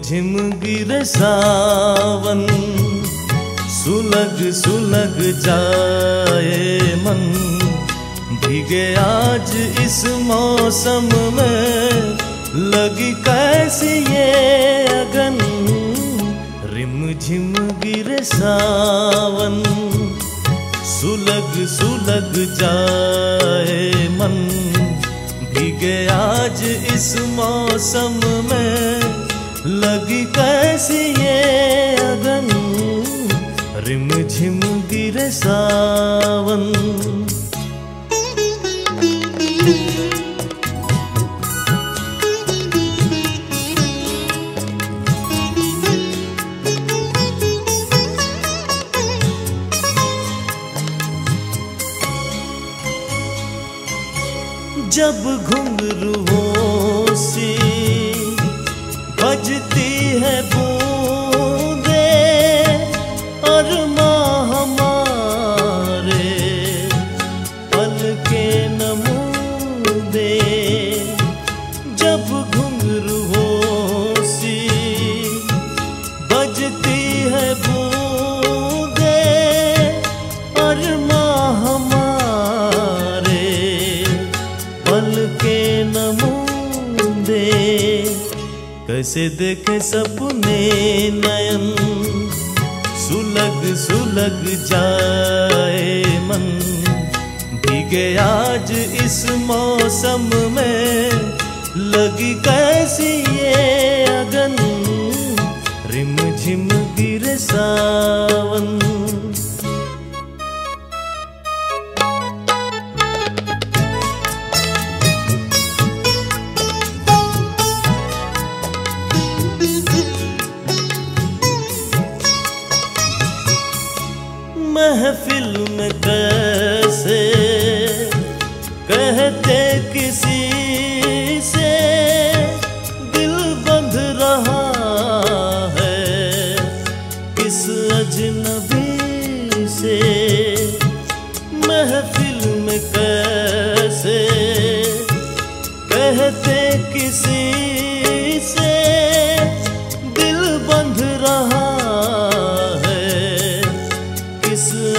झिम गिरे सावन, सुलग सुलग जाए मन। भीगे आज इस मौसम में, लगी कैसी ये अगन। रिम झिम गिरे सावन, सुलग सुलग जाए मन। भीगे आज इस मौसम में, लगी कैसी ये अगन। रिम झिम गिरे सावन। जब घुंघरुओं सी बजती है बूंदे, और माँ हमारे पलके नमूदे। जब घुंघरुओं सी बजती है बूंदे, और माँ हमारे पलके नमूदे। कैसे देखे सपने नयन, सुलग सुलग जाए मन। भीगे आज इस मौसम में, लगी कैसी ये अगन। रिम झिम गिरे सावन। महफिल में कैसे कहते किसी से, दिल बंध रहा है किस अजनबी से। महफिल में कैसे कहते किसी से, दिल बंध रहा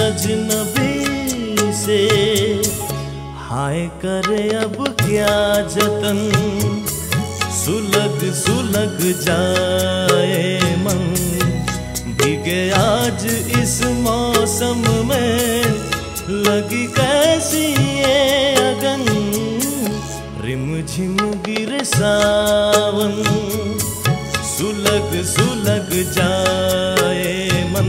अजनबी से। हाय करे अब क्या जतन, सुलग सुलग जाए मन। भीगे आज इस मौसम में, लगी कैसी ये अगन। रिम झिम गिरे सावन, सुलग सुलग जाए मन।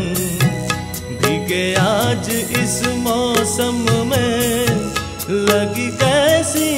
भीगे आज इस मौसम में, लगी कैसी